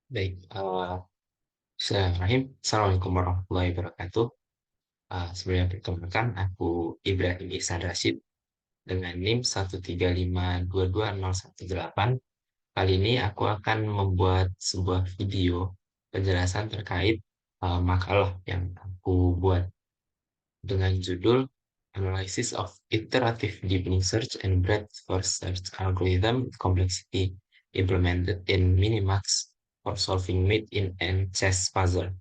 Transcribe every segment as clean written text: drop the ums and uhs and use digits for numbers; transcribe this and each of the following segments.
Baik, Bismillahirrahmanirrahim. Assalamualaikum warahmatullahi wabarakatuh. Sebelumnya perkenalkan, aku Ibrahim Ihsan Rashid dengan NIM 135220118. Kali ini aku akan membuat sebuah video penjelasan terkait makalah yang aku buat dengan judul Analysis of Iterative Deepening Search and Breadth First Search Algorithm Complexity Implemented in Minimax for Solving Made-in and Chess Puzzle.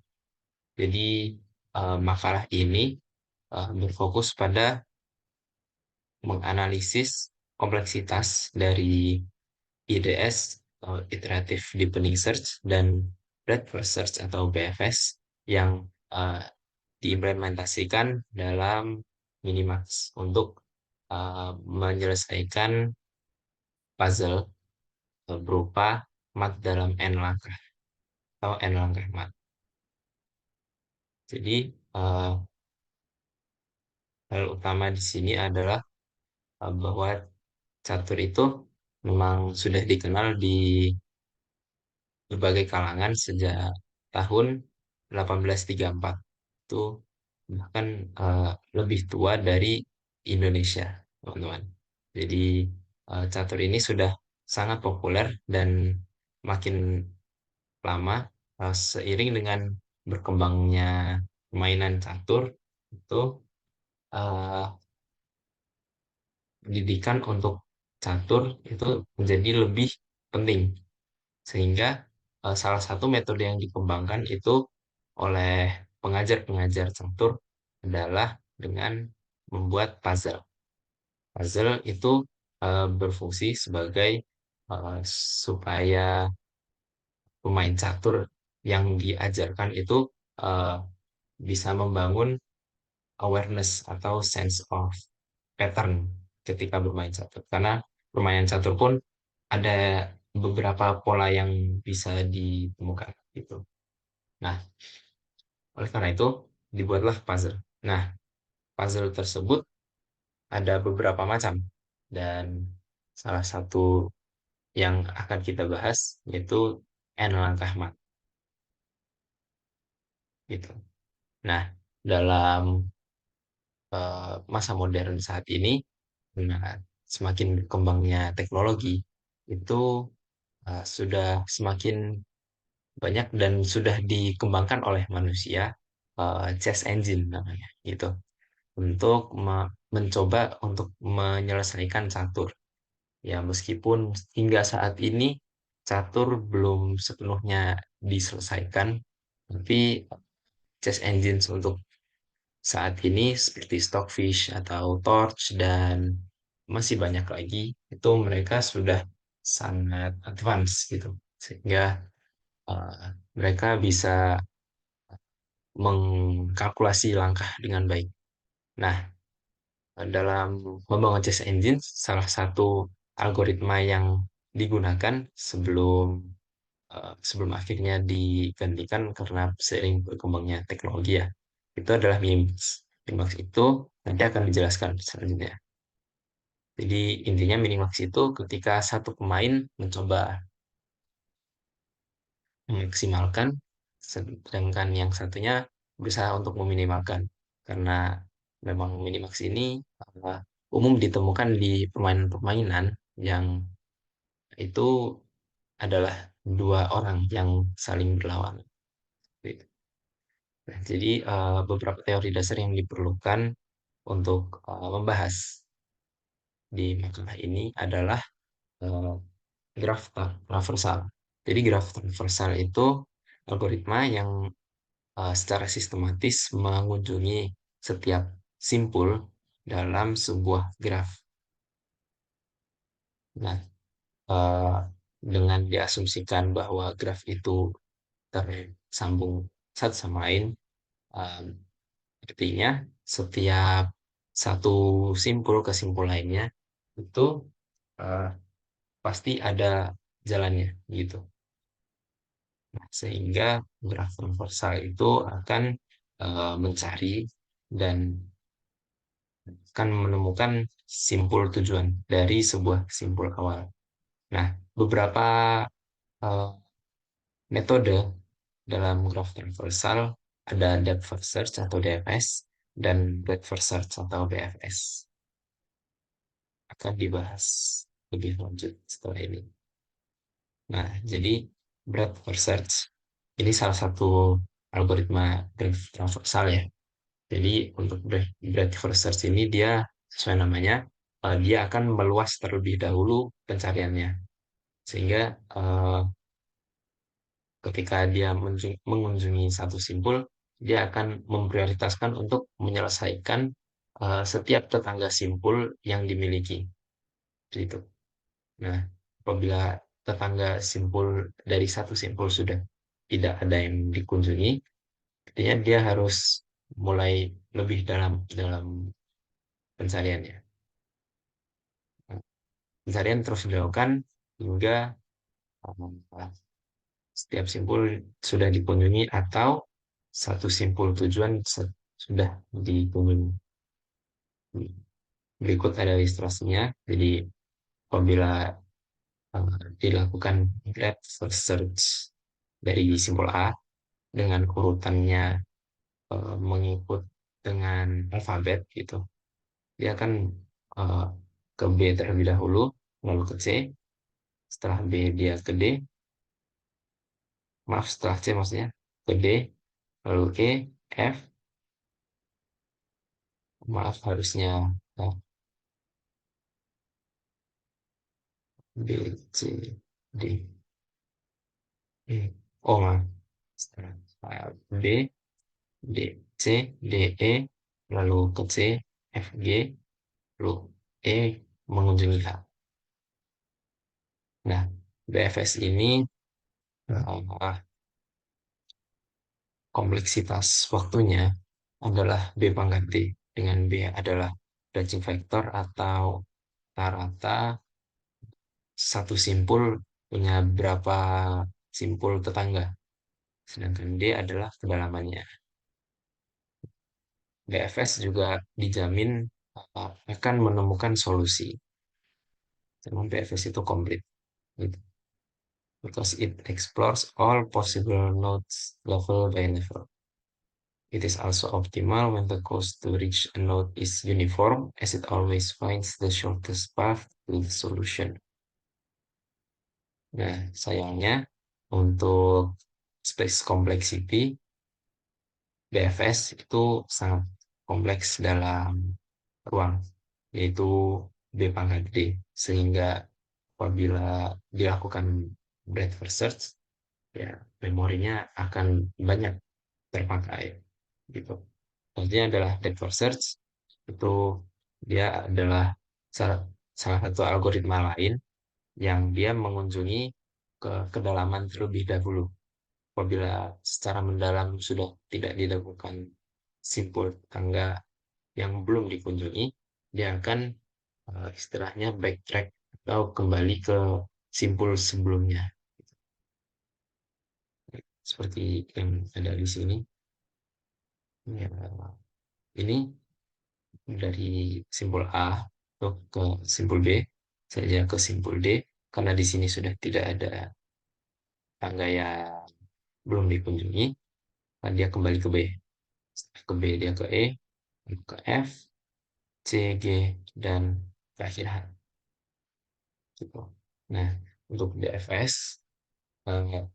Jadi makalah ini berfokus pada menganalisis kompleksitas dari IDS atau Iterative Deepening Search dan Breadth First Search atau BFS yang diimplementasikan dalam Minimax untuk menyelesaikan puzzle berupa mat dalam n langkah atau n langkah mat. Jadi hal utama di sini adalah bahwa catur itu memang sudah dikenal di berbagai kalangan sejak tahun 1834. Itu bahkan lebih tua dari Indonesia, teman-teman. Jadi catur ini sudah sangat populer dan makin lama seiring dengan berkembangnya permainan catur itu eh, pendidikan untuk catur itu menjadi lebih penting sehingga salah satu metode yang dikembangkan itu oleh pengajar-pengajar catur adalah dengan membuat puzzle. Puzzle itu berfungsi sebagai supaya pemain catur yang diajarkan itu eh, bisa membangun awareness atau sense of pattern ketika bermain catur. Karena permainan catur pun ada beberapa pola yang bisa ditemukan gitu. Nah, oleh karena itu dibuatlah puzzle. Nah, puzzle tersebut ada beberapa macam dan salah satu yang akan kita bahas yaitu n langkah mat gitu. Nah, dalam masa modern saat ini dengan semakin berkembangnya teknologi itu sudah semakin banyak dan sudah dikembangkan oleh manusia chess engine namanya gitu untuk mencoba untuk menyelesaikan catur. Ya, meskipun hingga saat ini catur belum sepenuhnya diselesaikan, tapi chess engines untuk saat ini seperti Stockfish atau Torch dan masih banyak lagi itu mereka sudah sangat advance gitu sehingga uh, mereka bisa mengkalkulasi langkah dengan baik. Nah, dalam membangun chess engine, salah satu algoritma yang digunakan sebelum akhirnya digantikan karena seiring berkembangnya teknologi ya, itu adalah Minimax. Minimax itu nanti akan dijelaskan selanjutnya. Jadi intinya Minimax itu ketika satu pemain mencoba memaksimalkan, sedangkan yang satunya berusaha untuk meminimalkan. Karena memang Minimax ini umum ditemukan di permainan-permainan yang itu adalah dua orang yang saling berlawanan. Gitu. Nah, jadi beberapa teori dasar yang diperlukan untuk membahas di makalah ini adalah eh, graf transversal. Jadi graf transversal itu algoritma yang secara sistematis mengunjungi setiap simpul dalam sebuah graf. Nah, eh, dengan diasumsikan bahwa graf itu tersambung satu sama lain, eh, artinya setiap satu simpul ke simpul lainnya itu eh, pasti ada jalannya gitu. Nah, sehingga graf transversal itu akan mencari dan akan menemukan simpul tujuan dari sebuah simpul awal. Nah, beberapa eh, metode dalam graph traversal ada depth first search atau DFS dan breadth first search atau BFS. Akan dibahas lebih lanjut setelah ini. Nah, jadi breadth first search ini salah satu algoritma graph traversal ya. Jadi untuk breadth first search ini dia sesuai namanya, dia akan meluas terlebih dahulu pencariannya. Sehingga ketika dia mengunjungi satu simpul, dia akan memprioritaskan untuk menyelesaikan setiap tetangga simpul yang dimiliki. Gitu. Nah, apabila tetangga simpul dari satu simpul sudah tidak ada yang dikunjungi, artinya dia harus mulai lebih dalam dalam pencariannya. Nah, pencarian terus dilakukan hingga uh, setiap simpul sudah dikunjungi atau satu simpul tujuan sudah dikunjungi. Berikut ada ilustrasinya. Jadi apabila dilakukan breadth first search dari simpul A dengan urutannya mengikut dengan alfabet gitu, dia akan uh, ke B terlebih dahulu, lalu ke C, setelah B dia ke D, maaf setelah C maksudnya ke D, lalu E, F, maaf harusnya uh, B, C, D, E, oh maaf, setelah B, D, C, D, E, lalu ke C, F, G, lalu E mengunjungi H. Nah, BFS ini uh, kompleksitas waktunya adalah B pangkat D, dengan B adalah branching factor atau rata-rata satu simpul punya berapa simpul tetangga, sedangkan D adalah kedalamannya. BFS juga dijamin akan menemukan solusi, karena BFS itu komplit, gitu. Because it explores all possible nodes level by level. It is also optimal when the cost to reach a node is uniform, as it always finds the shortest path to the solution. Nah, sayangnya untuk space complexity, BFS itu sangat kompleks dalam ruang, yaitu B pangkat D, sehingga apabila dilakukan breadth first search, ya memorinya akan banyak terpakai, gitu. Artinya adalah depth first search itu dia adalah salah, salah satu algoritma lain yang dia mengunjungi ke kedalaman terlebih dahulu. Apabila secara mendalam sudah tidak dilakukan simpul tangga yang belum dikunjungi, dia akan istilahnya backtrack atau kembali ke simpul sebelumnya. Seperti yang ada di sini. Ya, ini dari simpul A ke simpul B, saja ke simpul D, karena di sini sudah tidak ada tangga yang belum dikunjungi, nah dia kembali ke B. Setelah ke B dia ke E, ke F, C, G, dan terakhir H. Gitu. Nah, untuk DFS, eh,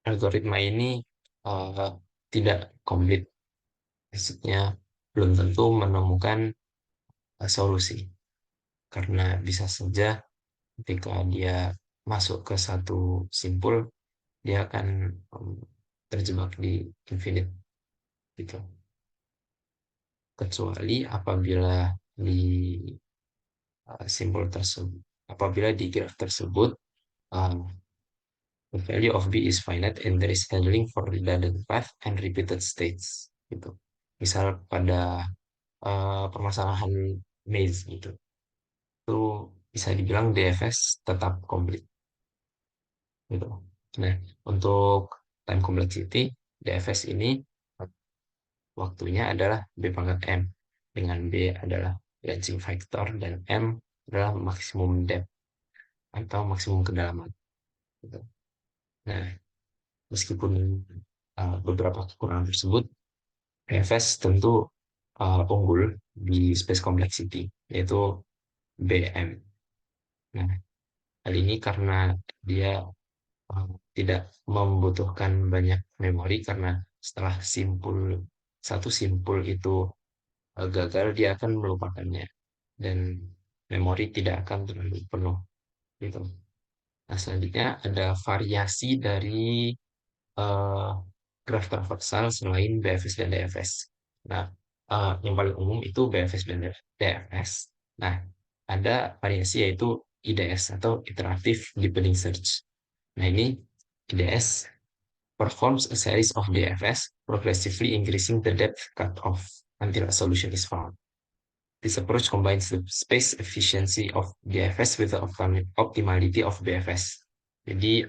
algoritma ini eh, tidak komplit. Maksudnya belum tentu menemukan solusi. Karena bisa saja ketika dia masuk ke satu simpul, dia akan terjebak di infinite gitu. Kecuali di simpul tersebut, apabila di graf tersebut uh, the value of B is finite and there is handling for redundant path and repeated states gitu. Misal pada permasalahan maze gitu, itu bisa dibilang DFS tetap komplit gitu. Nah, untuk time complexity, DFS ini waktunya adalah B pangkat M, dengan B adalah branching factor dan M adalah maksimum depth atau maksimum kedalaman. Gitu. Nah, meskipun beberapa kekurangan tersebut, BFS tentu unggul di Space Complexity, yaitu BM. Nah, hal ini karena dia tidak membutuhkan banyak memori karena setelah satu simpul itu gagal, dia akan melupakannya dan memori tidak akan terlalu penuh gitu. Nah, selanjutnya ada variasi dari eh, graf transversal selain BFS dan DFS. Nah, yang paling umum itu BFS dan DFS. Nah, ada variasi yaitu IDS atau Iterative Deepening Search. Nah, ini IDS performs a series of DFS, progressively increasing the depth cutoff until a solution is found. This approach combines the space efficiency of DFS with the optimality of BFS. Jadi,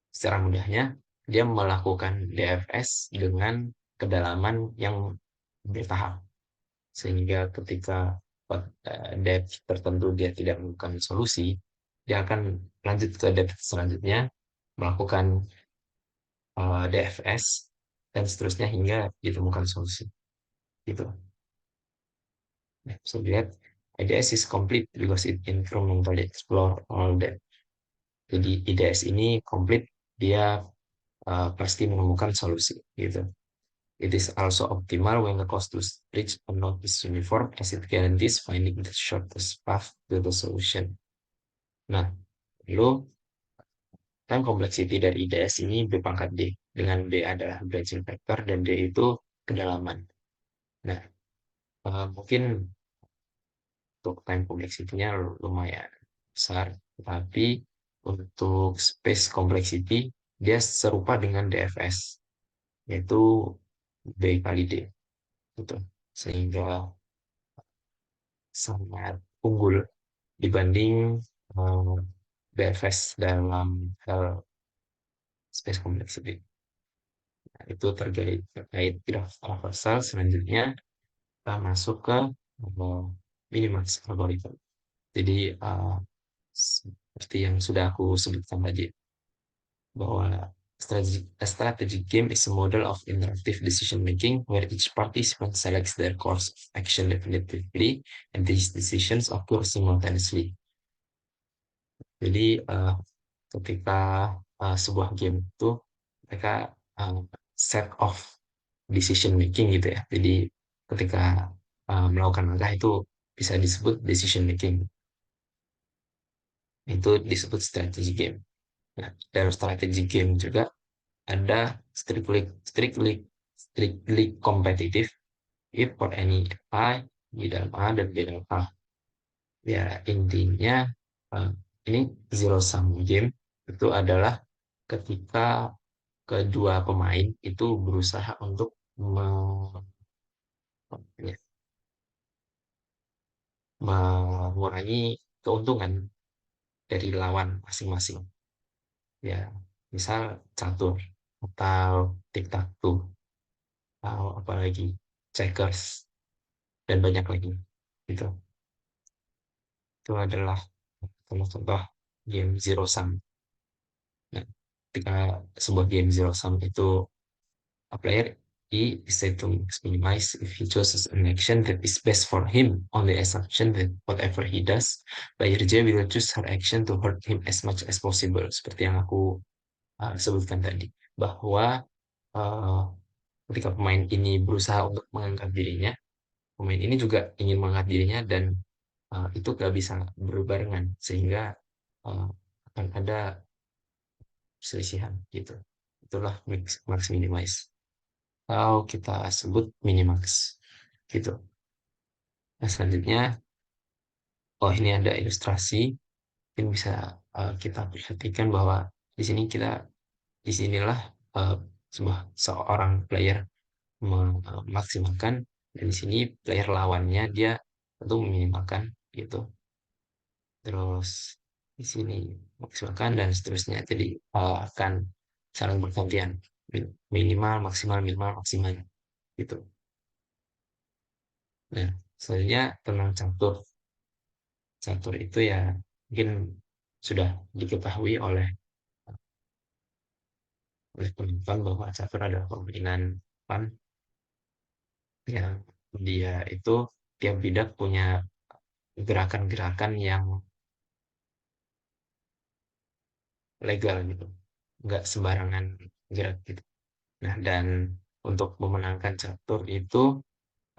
secara mudahnya, dia melakukan DFS dengan kedalaman yang bertahap. Sehingga ketika depth tertentu dia tidak menemukan solusi, dia akan lanjut ke depth selanjutnya, melakukan DFS, dan seterusnya hingga ditemukan solusi. Gitu. Nah, so lihat, IDS is complete because it incrementally explore all that. Jadi IDS ini komplit, dia pasti menemukan solusi gitu. It is also optimal when the cost to reach a node is uniform as it guarantees finding the shortest path to the solution. Nah, lalu time complexity dari IDS ini B pangkat D, dengan D adalah branching factor dan D itu kedalaman. Nah, mungkin untuk time complexity-nya lumayan besar, tapi untuk space complexity dia serupa dengan DFS, yaitu B kali D gitu. Sehingga sangat unggul dibanding eh, BFS dalam hal space complexity. Nah, itu terkait graf traversal. Selanjutnya kita masuk ke minimax algorithm. Jadi seperti yang sudah aku sebutkan tadi, bahwa a strategic game is a model of interactive decision making where each participant selects their course of action definitively and these decisions occur simultaneously. Jadi ketika sebuah game itu mereka set of decision making gitu ya. Jadi ketika melakukan langkah itu bisa disebut decision making. Itu disebut strategy game. Nah, dalam strategy game juga ada strictly competitive if for any I di dalam A dan B dalam A. Ya, intinya eh, ini zero sum game itu adalah ketika kedua pemain itu berusaha untuk ya, mengurangi keuntungan dari lawan masing-masing. Ya, misal catur atau tic tac toe atau apalagi checkers dan banyak lagi. Itu itu adalah contoh-contoh game zero sum. Nah, ketika sebuah game zero sum itu a player E is said to minimize if he chooses an action that is best for him on the assumption that whatever he does, player J will choose her action to hurt him as much as possible. Seperti yang aku sebutkan tadi, bahwa uh, ketika pemain ini berusaha untuk mengangkat dirinya, pemain ini juga ingin mengangkat dirinya dan itu gak bisa berbarengan sehingga uh, akan ada perselisihan gitu. Itulah max minimize. Atau kita sebut minimax gitu. Nah, selanjutnya, oh ini ada ilustrasi, mungkin bisa kita perhatikan bahwa di sinilah uh, seorang player memaksimalkan dan di sini player lawannya dia tentu meminimalkan gitu. Terus di sini maksimalkan dan seterusnya. Jadi akan saling bergantian, minimal maksimal minimal maksimal gitu. Nah, selanjutnya tentang catur. Catur itu ya mungkin sudah diketahui oleh oleh penonton bahwa catur adalah permainan fun yang dia itu tiap bidak punya gerakan-gerakan yang legal gitu, nggak sembarangan gerak gitu. Nah, dan untuk memenangkan catur itu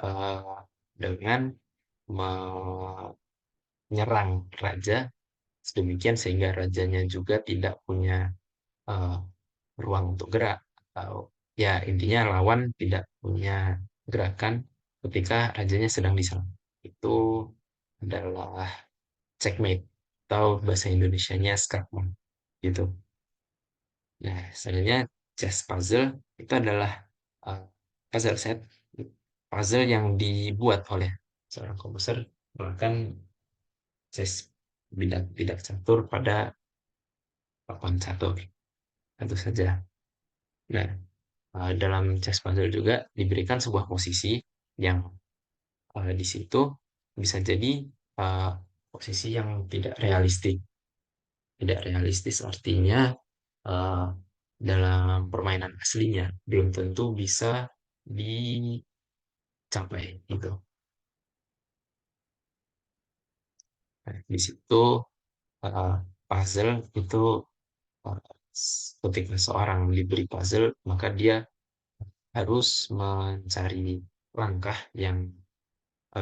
eh, dengan menyerang raja sedemikian sehingga rajanya juga tidak punya eh, ruang untuk gerak, atau ya intinya lawan tidak punya gerakan ketika rajanya sedang diserang. Itu adalah checkmate atau bahasa Indonesianya skakmat gitu. Nah, sebenarnya chess puzzle itu adalah uh, puzzle set, puzzle yang dibuat oleh seorang komposer menggunakan chess, bidak-bidak catur pada papan catur tentu saja. Nah, dalam chess puzzle juga diberikan sebuah posisi yang di situ bisa jadi uh, posisi yang tidak realistik. Tidak realistis artinya uh, dalam permainan aslinya belum tentu bisa dicapai gitu. Nah, di situ uh, puzzle itu uh, ketika seorang diberi puzzle maka dia harus mencari langkah yang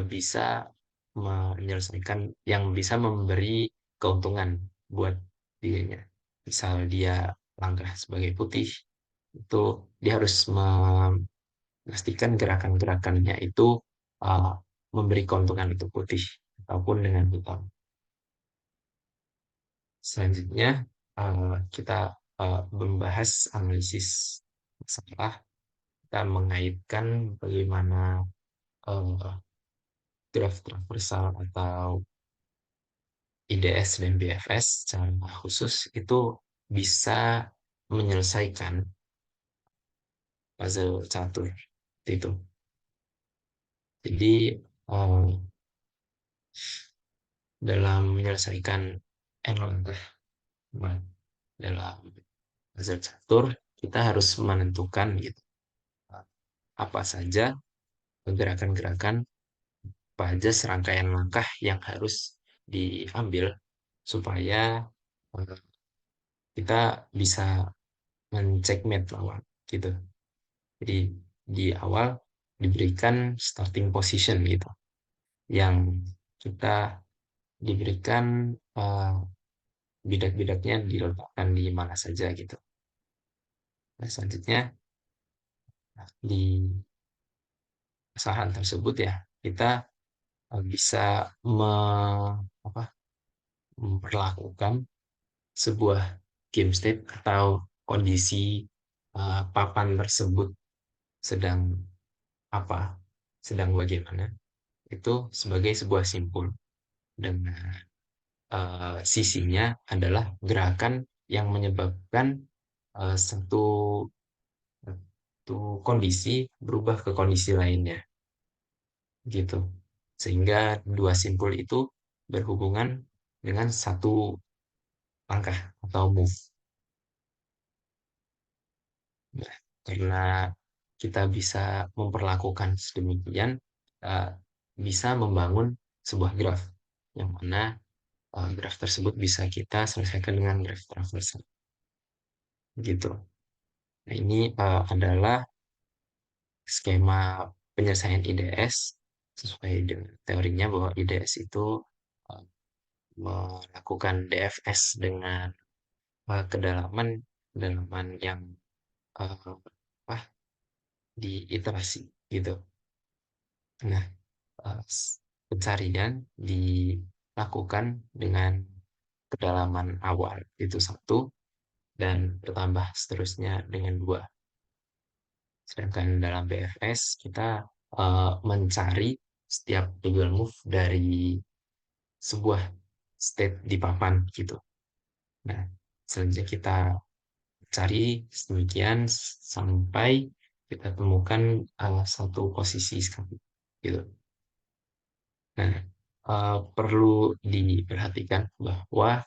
bisa menyelesaikan, yang bisa memberi keuntungan buat dirinya. Misal dia langkah sebagai putih, itu dia harus memastikan gerakan-gerakannya itu uh, memberi keuntungan untuk putih ataupun dengan hitam. Selanjutnya kita membahas analisis masalah, kita mengaitkan bagaimana uh, graf transversal atau IDS dan BFS secara khusus itu bisa menyelesaikan puzzle catur itu. Jadi dalam menyelesaikan N langkah dalam puzzle catur kita harus menentukan gitu apa saja gerakan-gerakan, apa aja serangkaian langkah yang harus diambil supaya kita bisa mencekmate lawan gitu. Jadi di awal diberikan starting position gitu, yang kita diberikan bidak-bidaknya diletakkan di mana saja gitu. Nah, selanjutnya di saran tersebut ya kita bisa apa, memperlakukan sebuah game state atau kondisi papan tersebut sedang apa, sedang bagaimana, itu sebagai sebuah simpul dengan sisinya adalah gerakan yang menyebabkan satu satu kondisi berubah ke kondisi lainnya gitu, sehingga dua simpul itu berhubungan dengan satu langkah atau move. Nah, karena kita bisa memperlakukan sedemikian, uh, bisa membangun sebuah graf yang mana graf tersebut bisa kita selesaikan dengan graf transversal gitu. Nah, ini adalah skema penyelesaian IDS sesuai dengan teorinya bahwa IDS itu uh, melakukan DFS dengan kedalaman kedalaman yang uh, apa, diiterasi gitu. Nah, uh, pencarian dilakukan dengan kedalaman awal itu satu dan bertambah seterusnya dengan dua. Sedangkan dalam BFS kita mencari setiap double move dari sebuah state di papan gitu. Nah, selanjutnya kita cari sedemikian sampai kita temukan satu posisi sekali gitu. Nah, perlu diperhatikan bahwa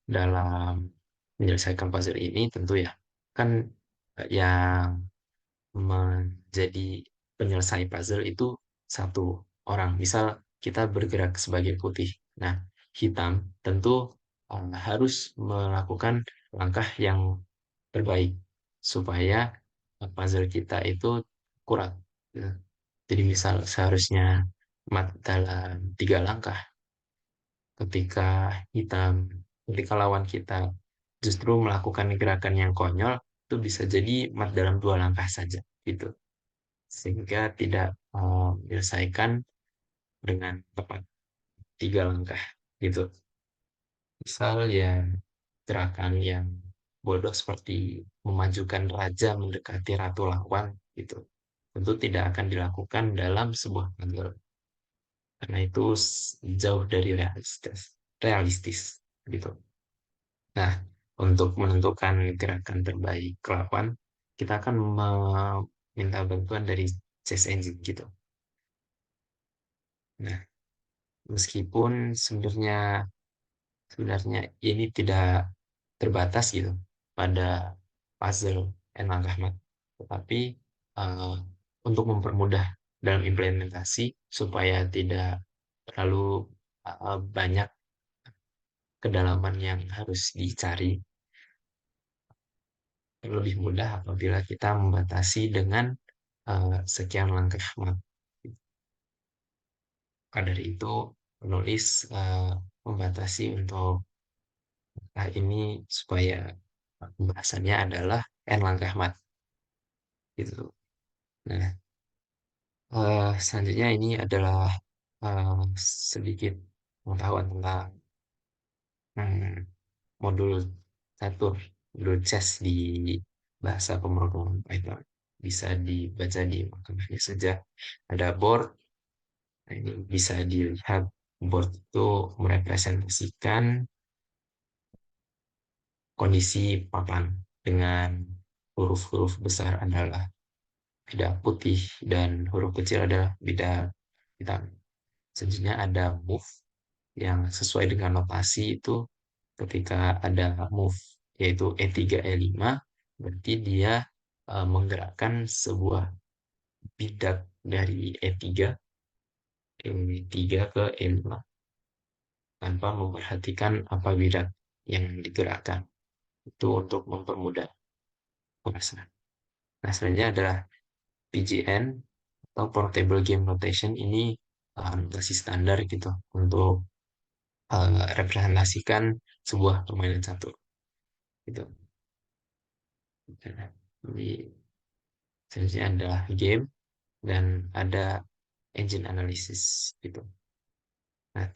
dalam menyelesaikan puzzle ini tentu ya kan yang menjadi penyelesai puzzle itu satu orang. Misal kita bergerak sebagai putih. Nah, hitam tentu harus melakukan langkah yang terbaik supaya puzzle kita itu akurat. Ya. Jadi misal seharusnya mat dalam 3 langkah, ketika hitam, ketika lawan kita justru melakukan gerakan yang konyol, itu bisa jadi mat dalam 2 langkah saja, gitu. Sehingga tidak menyelesaikan dengan tepat 3 langkah, gitu. Misal ya gerakan yang bodoh seperti memajukan raja mendekati ratu lawan, gitu. Tentu tidak akan dilakukan dalam sebuah puzzle karena itu jauh dari realistis gitu. Nah, untuk menentukan gerakan terbaik ke lawan, kita akan meminta bantuan dari chess engine gitu. Nah, meskipun sebenarnya ini tidak terbatas gitu pada puzzle and Langkahmat, tetapi eh, untuk mempermudah dalam implementasi supaya tidak terlalu banyak kedalaman yang harus dicari, lebih mudah apabila kita membatasi dengan sekian langkah mat. Maka dari itu, penulis membatasi untuk ini supaya pembahasannya adalah n langkah mat gitu. Nah, selanjutnya ini adalah eh, sedikit pengetahuan tentang hmm, modul catur, modul chess di bahasa pemrograman Python. Bisa dibaca di maktabahnya saja. Ada board. Nah, ini bisa dilihat board itu merepresentasikan kondisi papan dengan huruf-huruf besar adalah beda putih dan huruf kecil adalah beda hitam. Selanjutnya ada move yang sesuai dengan notasi itu ketika ada move yaitu E3 E5 berarti dia menggerakkan sebuah bidak dari E3 ke E5 tanpa memperhatikan apa bidak yang digerakkan. Itu untuk mempermudah pemasaran. Nah, selanjutnya adalah PGN atau Portable Game Notation. Ini notasi standar gitu untuk representasikan sebuah permainan catur. Gitu. Jadi selanjutnya adalah game dan ada engine analysis gitu. Nah,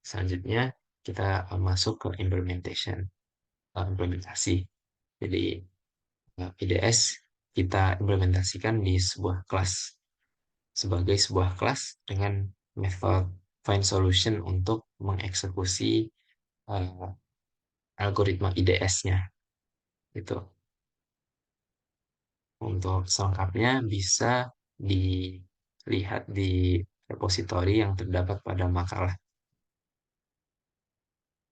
selanjutnya kita masuk ke implementasi. Jadi IDS kita implementasikan di sebuah kelas sebagai sebuah kelas dengan method find solution untuk mengeksekusi uh, algoritma IDS-nya. Itu untuk selengkapnya bisa dilihat di repositori yang terdapat pada makalah.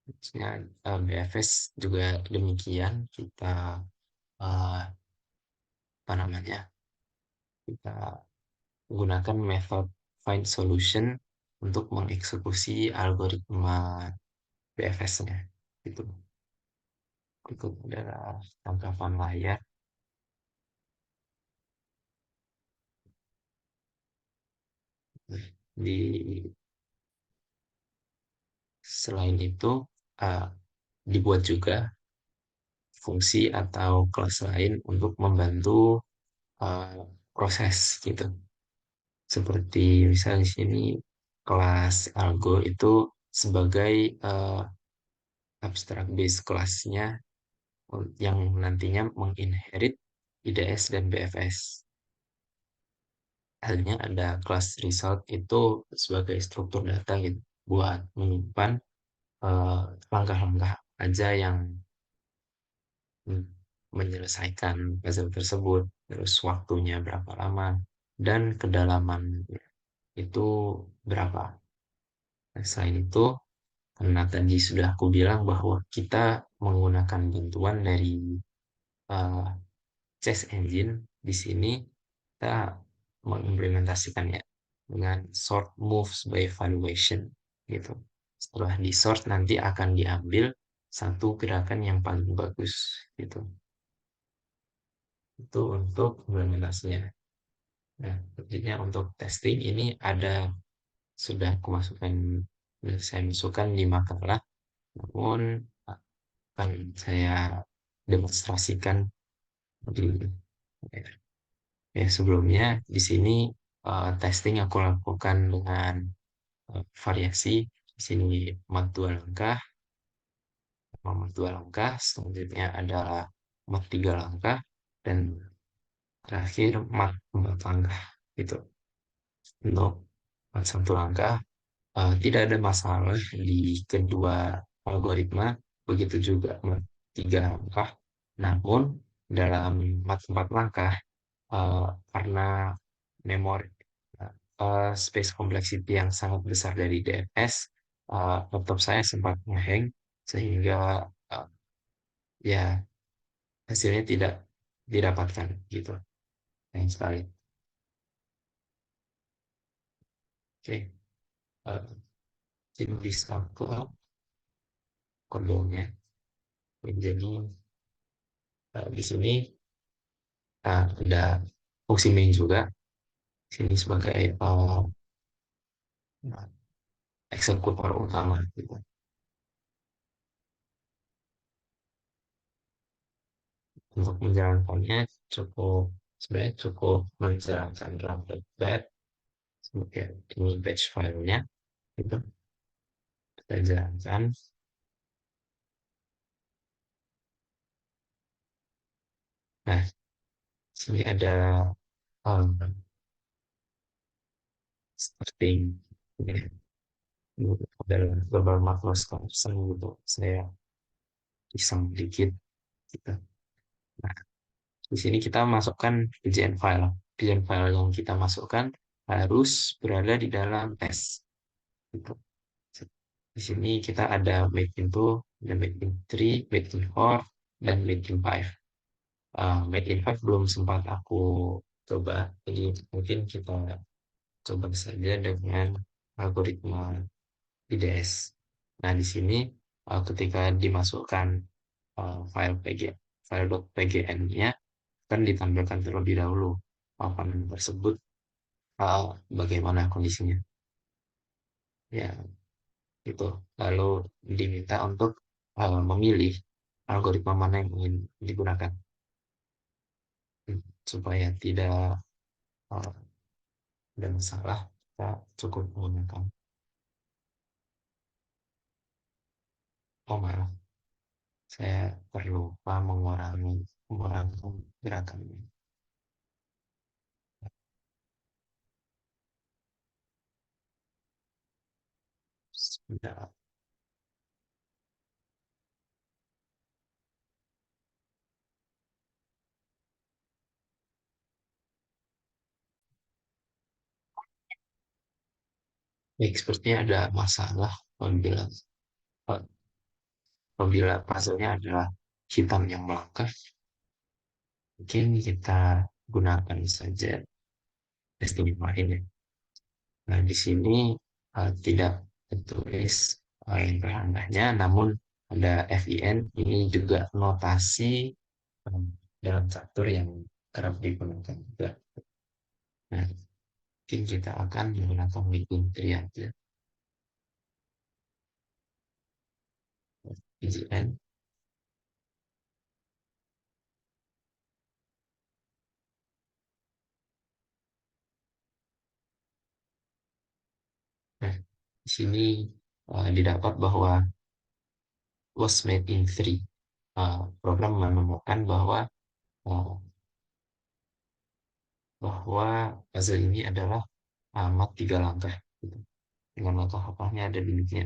Maksudnya BFS juga demikian kita apa namanya kita menggunakan method find solution untuk mengeksekusi algoritma BFS-nya. Itu berikut adalah tangkapan layar. Di selain itu uh, dibuat juga fungsi atau kelas lain untuk membantu uh, proses gitu. Seperti misalnya di sini kelas algo itu sebagai abstract base kelasnya yang nantinya menginherit IDS dan BFS. Halnya ada kelas result itu sebagai struktur data gitu buat menyimpan langkah-langkah aja yang menyelesaikan puzzle tersebut, terus waktunya berapa lama, dan kedalaman itu berapa. Nah, selain itu, karena tadi sudah aku bilang bahwa kita menggunakan bantuan dari eh, chess engine di sini kita mengimplementasikannya dengan sort moves by valuation gitu. Setelah di sort nanti akan diambil satu gerakan yang paling bagus gitu. Itu untuk implementasinya. Nah, tentunya untuk testing ini ada sudah saya masukkan di makalah, namun akan saya demonstrasikan di sebelumnya di sini testing aku lakukan dengan variasi di sini mat 2 langkah, mat 2 langkah, selanjutnya adalah mat 3 langkah, dan terakhir mat 4 langkah gitu. Untuk mat 1 langkah tidak ada masalah di kedua algoritma, begitu juga mat 3 langkah. Namun dalam mat 4 langkah karena memori space complexity yang sangat besar dari DFS, laptop saya sempat ngeheng sehingga ya hasilnya tidak didapatkan gitu. Sayang sekali. Oke, uh, jadi bisa ke kodenya. Jadi di sini ada fungsi main juga. Sini sebagai eksekutor utama gitu. Untuk menjalankannya sebenarnya cukup menjalankan run bed sebagai ini batch filenya itu kita jalankan. Nah, sini ada um, starting ini adalah global macro scan gitu. Saya iseng dikit gitu. Nah, di sini kita masukkan PJN file. PJN file yang kita masukkan harus berada di dalam test. Gitu. Di sini kita ada made into, ada made in 3, made in 4, dan made in 5. Made in 5 belum sempat aku coba, jadi mungkin kita coba saja dengan algoritma IDS. Nah, di sini ketika dimasukkan file.pgn-nya akan ditampilkan terlebih dahulu papan tersebut bagaimana kondisinya. Ya, gitu. Lalu diminta untuk memilih algoritma mana yang ingin digunakan supaya tidak uh, ada masalah. Kita cukup menggunakan. Oh maaf, saya terlupa mengurangi gerakannya. Sebentar. Ya, sepertinya ada masalah apabila apabila puzzle-nya adalah hitam yang melangkah. Mungkin kita gunakan saja testing yang lain ya. Nah, di sini tidak tertulis yang perangkahnya, namun ada FIN. Ini juga notasi um, dalam catur yang kerap digunakan juga. Nah, mungkin kita akan menggunakan meeting tree aja. PGN. Nah, di sini didapat bahwa was made in three. Program menemukan uh, bahwa puzzle ini adalah amat 3 langkah. Gitu. Dengan langkah-langkahnya ada limitnya.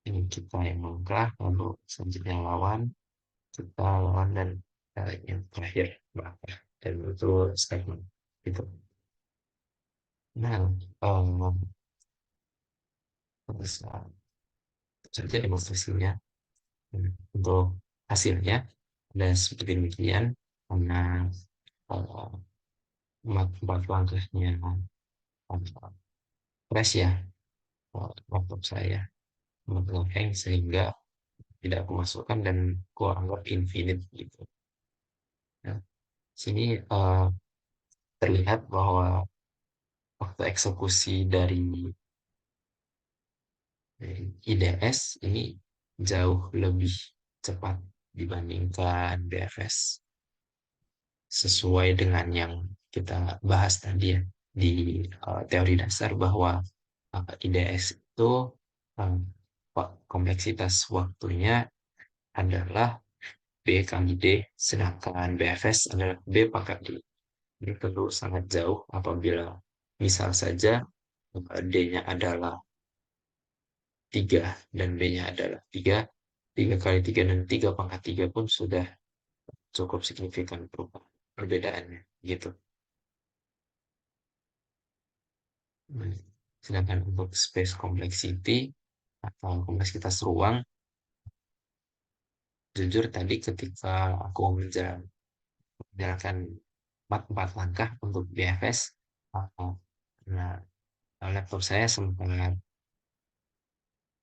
Ini kita yang melangkah, lalu selanjutnya lawan, kita lawan, dan yang terakhir melangkah. Dan itu statement. Gitu. Nah, terus saja demonstrasinya. Untuk hasilnya dan seperti demikian. karena eh, empat langkahnya crash ya, laptop saya nge-hang sehingga tidak aku masukkan dan aku anggap infinite gitu. Nah, sini terlihat bahwa waktu eksekusi dari IDS ini jauh lebih cepat dibandingkan BFS, sesuai dengan yang kita bahas tadi ya di teori dasar bahwa IDS itu eh, kompleksitas waktunya adalah B kali D, sedangkan BFS adalah B pangkat D. Ini tentu sangat jauh apabila misal saja D-nya adalah 3 dan B-nya adalah 3, 3 kali 3 dan 3 pangkat 3 pun sudah cukup signifikan perubahan perbedaannya gitu. Nah, sedangkan untuk space complexity atau kompleksitas ruang, jujur tadi ketika aku menjalankan empat langkah untuk BFS, nah, laptop saya sempat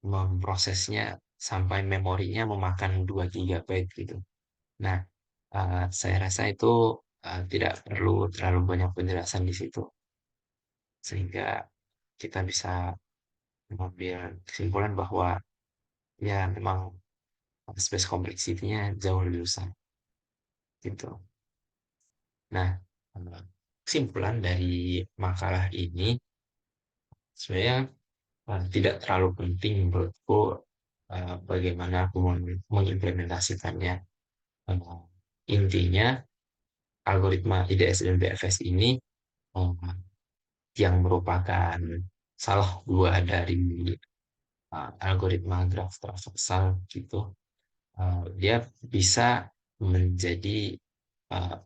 memprosesnya sampai memorinya memakan 2 GB gitu. Nah, saya rasa itu tidak perlu terlalu banyak penjelasan di situ, sehingga kita bisa mengambil kesimpulan bahwa ya memang space complexity-nya jauh lebih besar gitu. Nah, kesimpulan dari makalah ini sebenarnya tidak terlalu penting menurutku, bagaimana aku mengimplementasikannya. Eh, Intinya algoritma IDS dan BFS ini eh, yang merupakan salah dua dari algoritma graf traversal gitu. Dia bisa menjadi uh,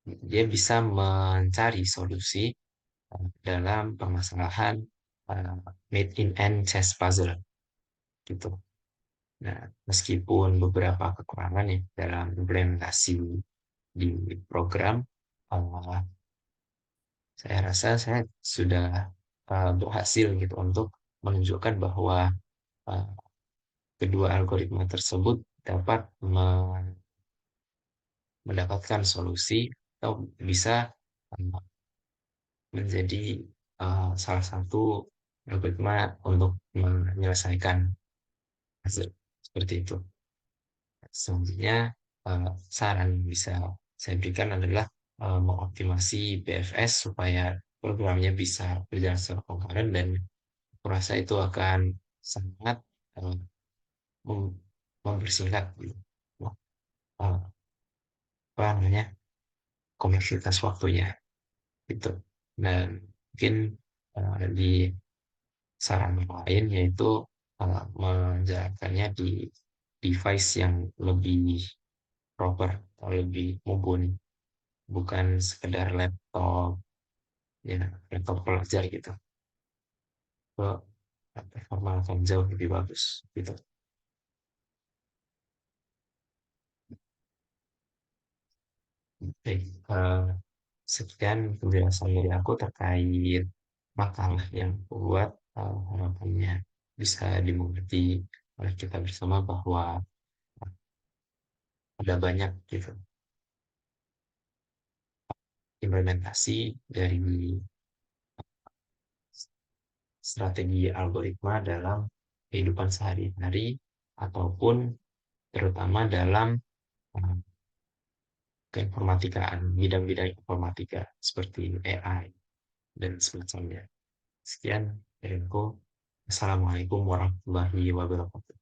dia bisa mencari solusi dalam permasalahan uh, made in N chess puzzle gitu. Nah, meskipun beberapa kekurangan ya dalam implementasi di program, uh, saya rasa saya sudah berhasil gitu untuk menunjukkan bahwa uh, kedua algoritma tersebut dapat mendapatkan solusi atau bisa uh, menjadi salah satu algoritma untuk menyelesaikan hasil seperti itu. Selanjutnya, saran yang bisa saya berikan adalah mengoptimasi BFS supaya programnya bisa berjalan secara concurrent, dan aku rasa itu akan sangat uh, mempersingkat gitu. Uh, apa namanya, kompleksitas waktunya gitu. Dan mungkin di saran yang lain yaitu menjalankannya di device yang lebih proper atau lebih mumpuni, bukan sekedar laptop, ya laptop pelajar gitu. Itu performa akan jauh lebih bagus gitu. Baik, sekian penjelasan dari aku terkait makalah yang aku buat. Harapannya bisa dimengerti oleh kita bersama bahwa ada banyak gitu implementasi dari strategi algoritma dalam kehidupan sehari-hari ataupun terutama dalam uh, keinformatikaan, bidang-bidang informatika seperti AI dan semacamnya. Sekian dariku. Assalamualaikum warahmatullahi wabarakatuh.